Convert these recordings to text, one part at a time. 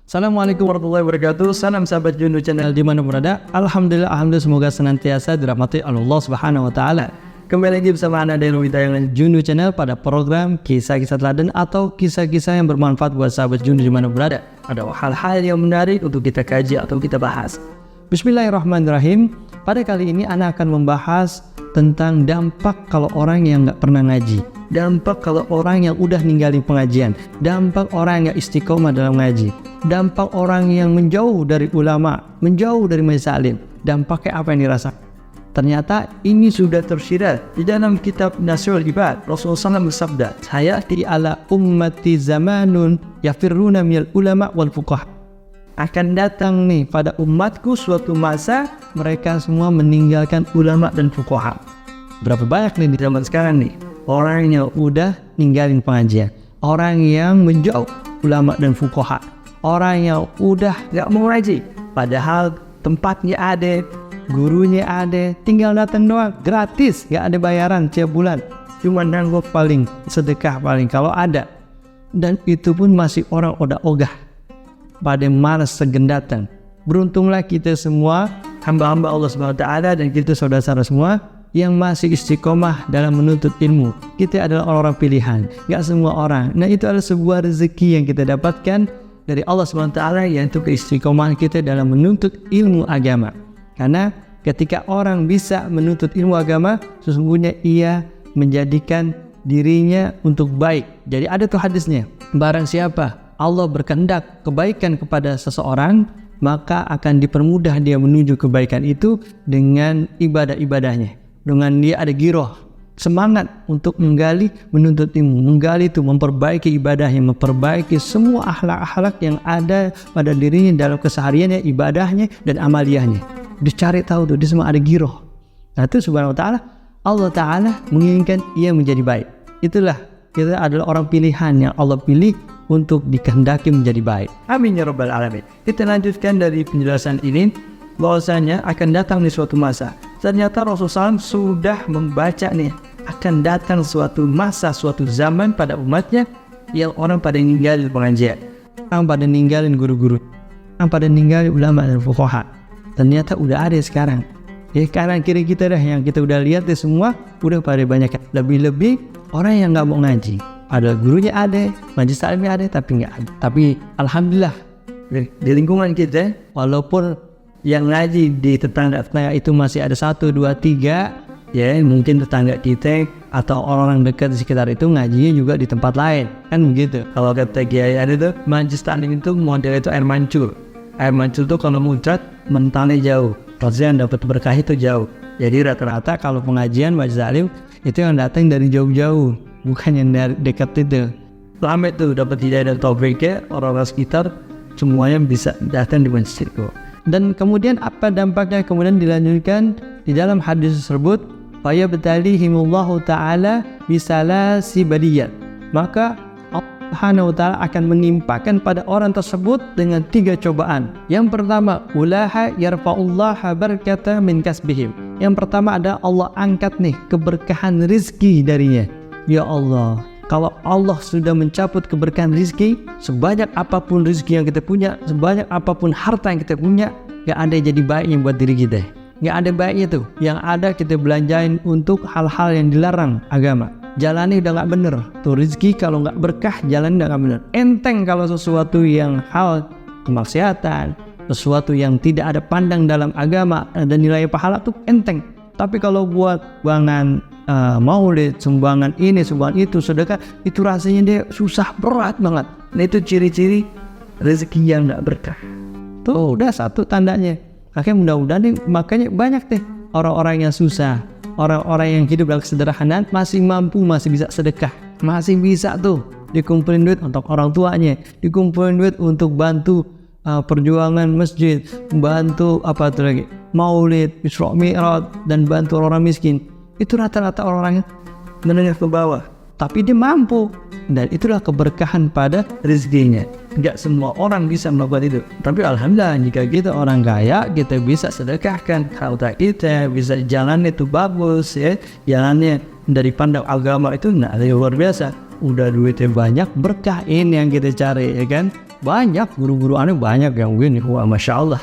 Assalamualaikum warahmatullahi wabarakatuh. Salam sahabat Jundu Channel di mana berada. Alhamdulillah semoga senantiasa dirahmati Allah Subhanahu wa taala. Kembali lagi bersama Anda dari tayangan Jundu Channel pada program kisah-kisah teladan atau kisah-kisah yang bermanfaat buat sahabat Jundu di mana berada. Ada hal-hal yang menarik untuk kita kaji atau kita bahas. Bismillahirrahmanirrahim. Pada kali ini Anda akan membahas tentang dampak kalau orang yang nggak pernah ngaji, dampak kalau orang yang udah ninggalin pengajian, dampak orang yang istiqomah dalam ngaji, dampak orang yang menjauh dari ulama, menjauh dari majelis alim, dampaknya apa yang dirasakan. Ternyata ini sudah tersirat di dalam kitab Nasrul Ibad. Rasulullah SAW bersabda, "Sayati ala ummati zamanun yafirruna minal ulama wal fuqaha." Akan datang nih pada umatku suatu masa mereka semua meninggalkan ulama dan fuqaha. Berapa banyak nih di zaman sekarang nih orang yang udah ninggalin pengajian, orang yang menjauh ulama dan fuqaha, orang yang udah gak mau ngaji, padahal tempatnya ada, gurunya ada, tinggal datang doang, gratis, gak ada bayaran tiap bulan, cuma nanggup paling sedekah paling kalau ada, dan itu pun masih orang udah ogah pada malas segen datang. Beruntunglah kita semua hamba-hamba Allah SWT dan kita saudara-saudara semua yang masih istiqomah dalam menuntut ilmu. Kita adalah orang-orang pilihan, gak semua orang. Nah, itu adalah sebuah rezeki yang kita dapatkan dari Allah SWT, yaitu keistiqomahan kita dalam menuntut ilmu agama. Karena ketika orang bisa menuntut ilmu agama, sesungguhnya ia menjadikan dirinya untuk baik. Jadi ada tuh hadisnya, barang siapa Allah berkehendak kebaikan kepada seseorang, maka akan dipermudah dia menuju kebaikan itu dengan ibadah-ibadahnya. Dengan dia ada giroh, semangat untuk menggali, menuntut ilmu, menggali itu, memperbaiki ibadahnya, memperbaiki semua akhlak-akhlak yang ada pada dirinya dalam kesehariannya, ibadahnya dan amaliyahnya. Dicari tahu tuh, dia semua ada giroh. Nah itu subhanahu wa ta'ala, Allah ta'ala menginginkan ia menjadi baik. Itulah, kita adalah orang pilihan yang Allah pilih untuk dikehendaki menjadi baik. Amin ya rabbal alamin. Kita lanjutkan dari penjelasan ini, bahwasanya akan datang di suatu masa. Ternyata Rasulullah SAW sudah membaca nih, akan datang suatu masa, suatu zaman pada umatnya yang orang pada ninggalin pengajian, orang pada ninggalin guru-guru, orang pada ninggalin ulama dan fuqaha. Ternyata udah ada sekarang. Ya kanan kiri kita dah yang kita udah lihat deh semua udah pada banyak. Lebih-lebih orang yang nggak mau ngaji. Ada gurunya ada, majelis taklimnya ada, tapi nggak ada. Tapi alhamdulillah di lingkungan kita, walaupun yang ngaji di tetangga-tetangga itu masih ada 1, 2, 3, ya mungkin tetangga kita atau orang-orang dekat di sekitar itu ngajinya juga di tempat lain, kan begitu. Kalau kata Kiai ada tuh, majelis taklim itu model itu air mancur. Air mancur tuh kalau muncrat mentalnya jauh, proses yang dapat berkah itu jauh. Jadi rata-rata kalau pengajian majelis taklim itu yang datang dari jauh-jauh, bukan yang dari dekat itu. Lama itu dapat hidayah dan taufiknya, orang-orang sekitar semuanya bisa datang di masjid itu. Dan kemudian apa dampaknya? Kemudian dilanjutkan di dalam hadis tersebut, faya betalihimullahu ta'ala bisalasi badiyat. Maka Allah Subhanahu wa ta'ala akan menimpakan pada orang tersebut dengan 3 cobaan. Yang pertama, ulaha yarfa'ullaha barakata min kasbihim. Yang pertama ada Allah angkat nih keberkahan rizki darinya. Ya Allah, kalau Allah sudah mencabut keberkahan rizki, sebanyak apapun rizki yang kita punya, sebanyak apapun harta yang kita punya, gak ada yang jadi baiknya buat diri kita. Gak ada baiknya tuh. Yang ada kita belanjain untuk hal-hal yang dilarang agama. Jalannya udah gak bener. Tuh rizki kalau gak berkah, jalannya udah gak bener. Enteng kalau sesuatu yang hal kemaksiatan, sesuatu yang tidak ada pandang dalam agama dan nilai pahala tuh enteng. Tapi kalau buat bangan maulid, sumbangan ini, sumbangan itu, sedekah, itu rasanya dia susah, berat banget. Nah itu ciri-ciri rezeki yang gak berkah. Tuh udah satu tandanya. Makanya mudah-mudahan nih, makanya banyak deh orang-orang yang susah, orang-orang yang hidup dalam kesederhanaan masih mampu, masih bisa sedekah, masih bisa tuh dikumpulin duit untuk orang tuanya, dikumpulin duit untuk bantu perjuangan masjid, bantu apa tuh lagi, maulid, Isra Mi'raj, dan bantu orang miskin. Itu rata-rata orang menengah ke bawah, tapi dia mampu, dan itulah keberkahan pada rezekinya. Gak semua orang bisa melakukan itu, tapi alhamdulillah jika kita orang kaya, kita bisa sedekahkan harta kita, bisa jalan itu bagus ya, jalannya dari pandang agama itu luar biasa. Udah duitnya banyak, berkah ini yang kita cari ya kan. banyak guru-guru aneh, banyak yang begini, wah masya Allah,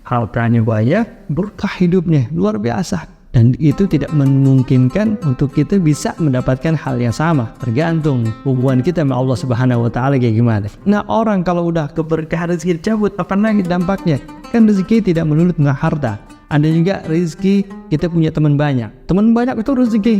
hartanya banyak, berkah hidupnya luar biasa. Dan itu tidak memungkinkan untuk kita bisa mendapatkan hal yang sama. Tergantung hubungan kita sama Allah Subhanahu wa Ta'ala kayak gimana. Nah, orang kalau udah keberkahan rezeki dicabut, apa lagi dampaknya? Kan rezeki tidak melulu tentang harta. Ada juga rezeki kita punya teman banyak. Teman banyak itu rezeki.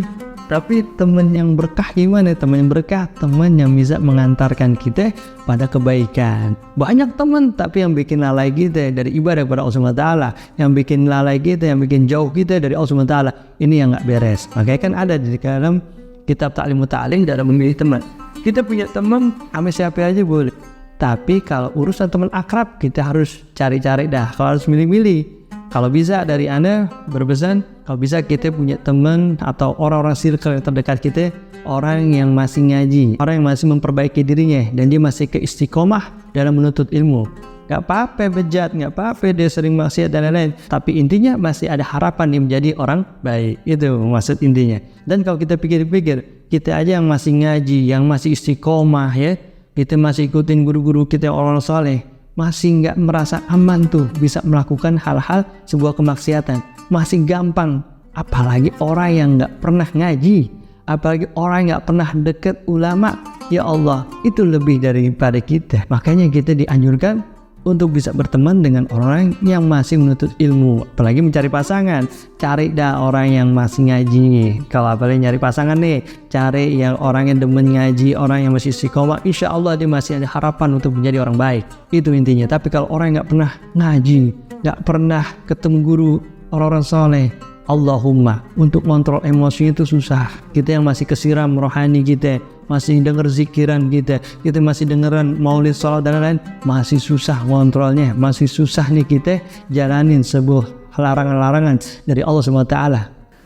Tapi teman yang berkah gimana? Teman yang berkah, teman yang bisa mengantarkan kita pada kebaikan. Banyak teman tapi yang bikin lalai kita dari ibadah kepada Allah Subhanahu wa Ta'ala, yang bikin lalai kita, yang bikin jauh kita dari Allah Subhanahu wa Ta'ala. Ini yang gak beres. Makanya kan ada di dalam kitab Ta'lim Ta'lim dalam memilih teman. Kita punya teman sama siapa aja boleh. Tapi kalau urusan teman akrab, kita harus cari-cari dah. Kalau harus milih-milih. Kalau bisa dari Anda berpesan, kalau bisa kita punya teman atau orang-orang circle yang terdekat kita, orang yang masih ngaji, orang yang masih memperbaiki dirinya dan dia masih keistiqomah dalam menuntut ilmu. Gak apa-apa bejat, gak apa-apa dia sering maksiat dan lain-lain, tapi intinya masih ada harapan dia menjadi orang baik. Itu maksud intinya. Dan kalau kita pikir-pikir, kita aja yang masih ngaji, yang masih istiqomah ya, kita masih ikutin guru-guru kita orang soleh, masih nggak merasa aman tuh bisa melakukan hal-hal sebuah kemaksiatan, masih gampang. Apalagi orang yang nggak pernah ngaji, apalagi orang yang nggak pernah deket ulama. Ya Allah, itu lebih daripada kita. Makanya kita dianjurkan untuk bisa berteman dengan orang yang masih menuntut ilmu. Apalagi mencari pasangan, cari dah orang yang masih ngaji. Kalau apalagi nyari pasangan nih, cari yang orang yang demen ngaji, orang yang masih istiqomah. Insya Allah dia masih ada harapan untuk menjadi orang baik. Itu intinya. Tapi kalau orang yang nggak pernah ngaji, nggak pernah ketemu guru, orang-orang soleh, Allahumma, untuk kontrol emosi itu susah. Kita yang masih kesiram rohani kita, masih denger zikiran kita masih dengeran maulid, sholat dan lain-lain, masih susah kontrolnya, masih susah nih kita jalanin sebuah larangan-larangan dari Allah SWT.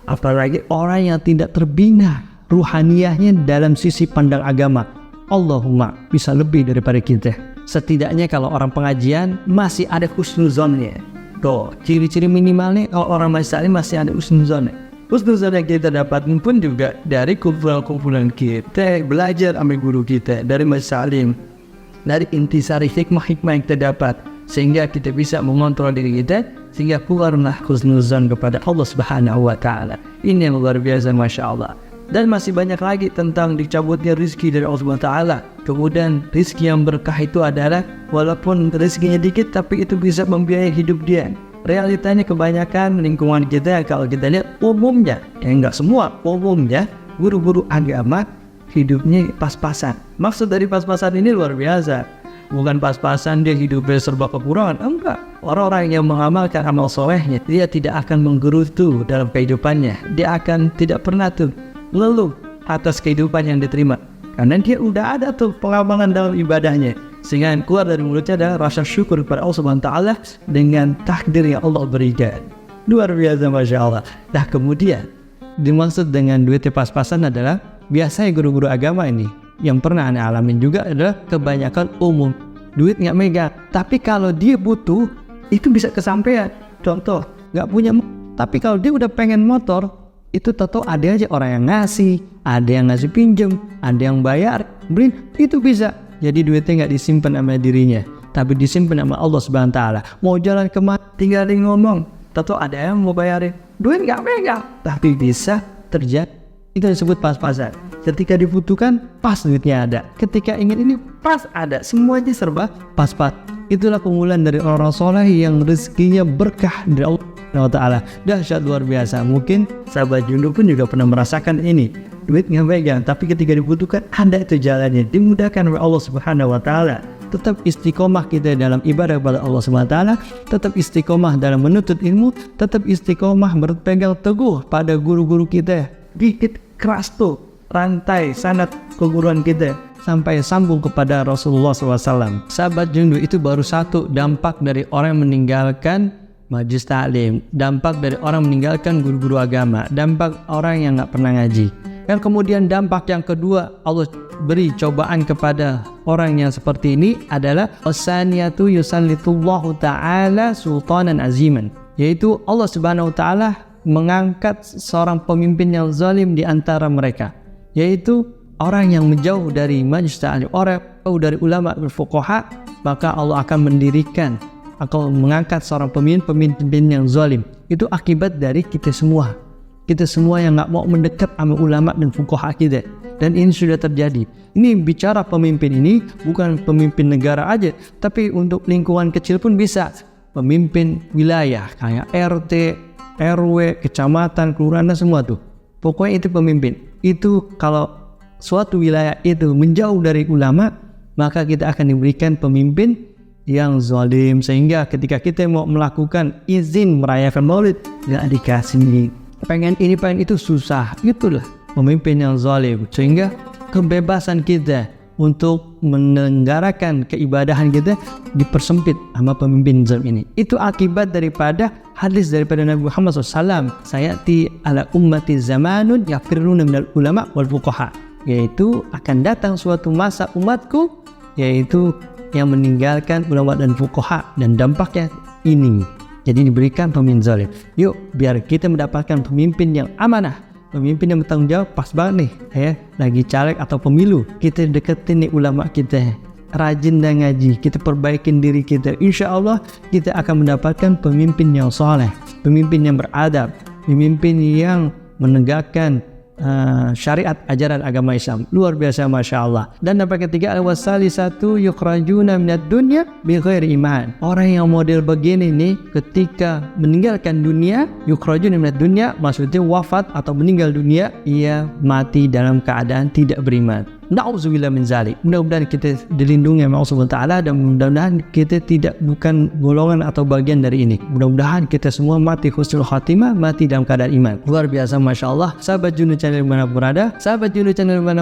Apalagi orang yang tidak terbina ruhaniyahnya dalam sisi pandang agama. Allahumma, bisa lebih daripada kita. Setidaknya kalau orang pengajian masih ada husnuzonnya. Tuh, ciri-ciri minimalnya kalau orang salim masih ada husnuzon. Husnuzon yang kita dapatkan pun juga dari kumpulan-kumpulan kita, belajar sama guru kita, dari salim, dari intisari hikmah-hikmah yang kita dapat, sehingga kita bisa mengontrol diri kita, sehingga keluarlah husnuzon kepada Allah Subhanahu wa Ta'ala. Ini yang luar biasa, Masya Allah. Dan masih banyak lagi tentang dicabutnya rizki dari Allah Subhanahu wa Ta'ala. Kemudian rizki yang berkah itu adalah walaupun rizkinya dikit tapi itu bisa membiayai hidup dia. Realitanya kebanyakan lingkungan kita kalau kita lihat umumnya, enggak semua, umumnya guru-guru agama hidupnya pas-pasan. Maksud dari pas-pasan ini luar biasa. Bukan pas-pasan dia hidupnya serba kekurangan, enggak. Orang-orang yang mengamalkan amal solehnya, dia tidak akan menggerutu dalam kehidupannya. Dia akan tidak pernah tuh leluh atas kehidupan yang diterima, karena dia udah ada tuh pengabangan dalam ibadahnya, sehingga yang keluar dari mulutnya adalah rasa syukur kepada Allah Subhanahu wa Ta'ala dengan takdir yang Allah berikan. Luar biasa, Masya Allah. Nah, kemudian dimaksud dengan duitnya pas-pasan adalah biasanya guru-guru agama ini yang pernah aneh alamin juga adalah kebanyakan umum duit nggak megang, tapi kalau dia butuh itu bisa kesampaian. Contoh, nggak punya, tapi kalau dia udah pengen motor, itu tahu ada aja orang yang ngasih, ada yang ngasih pinjem, ada yang bayar, beli, itu bisa. Jadi duitnya nggak disimpan sama dirinya, tapi disimpan sama Allah Subhanahu wa Ta'ala. Mau jalan kemana, tinggal di ngomong, tahu ada yang mau bayarin, duit nggak megang, tapi bisa terjadi. Itu disebut pas-pasan. Ketika dibutuhkan, pas duitnya ada. Ketika ingin ini, pas ada. Semuanya serba pas-pas. Itulah keunggulan dari orang-orang soleh yang rezekinya berkah dari Allah Ta'ala. Dahsyat, luar biasa. Mungkin sahabat Jundu pun juga pernah merasakan ini. Duit nggak pegang, tapi ketika dibutuhkan ada itu jalannya, dimudahkan oleh Allah Subhanahu wa Ta'ala. Tetap istiqomah kita dalam ibadah kepada Allah Subhanahu wa Ta'ala, tetap istiqomah dalam menuntut ilmu, tetap istiqomah berpegang teguh pada guru-guru kita. Dikit keras tuh rantai sanad keguruan kita sampai sambung kepada Rasulullah SAW. Sahabat Jundu, itu baru satu dampak dari orang yang meninggalkan majelis taklim, dampak dari orang meninggalkan guru-guru agama, dampak orang yang nggak pernah ngaji. Dan kemudian dampak yang kedua Allah beri cobaan kepada orang yang seperti ini adalah asaniyatu yusallitullahu ta'ala sultanan aziman, yaitu Allah Subhanahu wa Ta'ala mengangkat seorang pemimpin yang zalim di antara mereka, yaitu orang yang menjauh dari majelis taklim, orang jauh dari ulama dan fuqaha, maka Allah akan mendirikan atau mengangkat seorang pemimpin yang zalim. Itu akibat dari kita semua yang nggak mau mendekat sama ulama dan fuqaha kita. Dan ini sudah terjadi. Ini bicara pemimpin ini bukan pemimpin negara aja, tapi untuk lingkungan kecil pun bisa. Pemimpin wilayah kayak RT, RW, kecamatan, kelurahan, semua tuh. Pokoknya itu pemimpin. Itu kalau suatu wilayah itu menjauh dari ulama, maka kita akan diberikan pemimpin yang zalim, sehingga ketika kita mau melakukan izin merayakan Maulid nggak dikasih. Pengen ini pengen itu susah. Itulah pemimpin yang zalim, sehingga kebebasan kita untuk menyelenggarakan keibadahan kita dipersempit sama pemimpin zalim ini. Itu akibat daripada hadis daripada Nabi Muhammad SAW, sayati ala ummati zamanun yafirruna minal ulama wal fuqaha, yaitu akan datang suatu masa umatku yaitu yang meninggalkan ulama dan fuqaha, dan dampaknya ini. Jadi diberikan pemimpin zalim. Yuk biar kita mendapatkan pemimpin yang amanah, pemimpin yang bertanggung jawab. Pas banget nih ya, lagi caleg atau pemilu, kita deketin nih ulama kita, rajin dan ngaji, kita perbaikin diri kita. Insya Allah kita akan mendapatkan pemimpin yang soleh, pemimpin yang beradab, pemimpin yang menegakkan syariat ajaran agama Islam. Luar biasa, Masya Allah. Dan dampak ketiga, al-wasalisatu yukhrajuna minad dunya bighairi iman. Orang yang model begini nih, ketika meninggalkan dunia, yukhrajuna minad dunya, maksudnya wafat atau meninggal dunia, ia mati dalam keadaan tidak beriman. Na'udzubillah min zalik. Mudah-mudahan kita dilindungi oleh Allah Subhanahu wa taala, dan mudah-mudahan kita bukan golongan atau bagian dari ini. Mudah-mudahan kita semua mati husnul khatimah, mati dalam keadaan iman. Luar biasa, Masya Allah. Sahabat Jundu Channel mana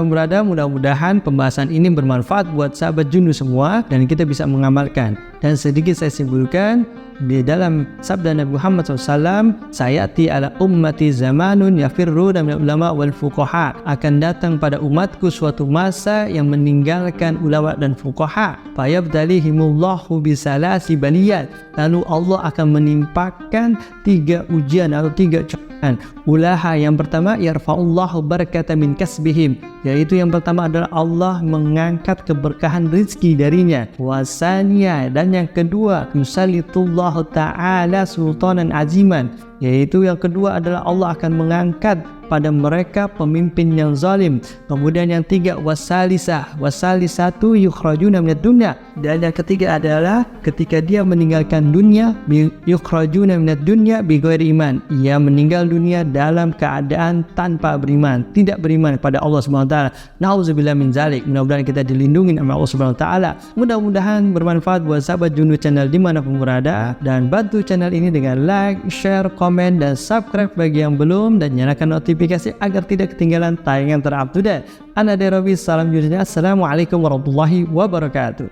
berada, mudah-mudahan pembahasan ini bermanfaat buat sahabat Jundu semua dan kita bisa mengamalkan. Dan sedikit saya simpulkan, di dalam sabda Nabi Muhammad SAW, sayati ala ummati zamanun yafirruna minal ulama wal fuqaha, akan datang pada umatku suatu masa yang meninggalkan ulama dan fuqaha, fayabdalihimullahu bisalasi baliyat, lalu Allah akan menimpakan 3 ujian atau 3 cobaan. Ulaha, yang pertama, yarfa'ullahu barakata min kasbihim, yaitu yang pertama adalah Allah mengangkat keberkahan rezeki darinya. Wasaniya, dan yang kedua, yusallitullahu ta'ala sultanan aziman, yaitu yang kedua adalah Allah akan mengangkat pada mereka pemimpin yang zalim. Kemudian yang tiga, wasalisatu yukhrajuna minad dunya, dan yang ketiga adalah ketika dia meninggalkan dunia, yukhrajuna minad dunya bighairi iman, ia meninggal dunia dalam keadaan tanpa beriman, tidak beriman kepada Allah Subhanahu wa taala. Nauzubillah min zalik. Mudah-mudahan kita dilindungi oleh Allah Subhanahu wa taala. Mudah-mudahan bermanfaat buat sahabat Jundu Channel dimanapun berada, dan bantu channel ini dengan like, share, komen, dan subscribe bagi yang belum, dan nyalakan notifikasi agar tidak ketinggalan tayangan terupdate. Ana Derobi, salam Jundu. Assalamualaikum warahmatullahi wabarakatuh.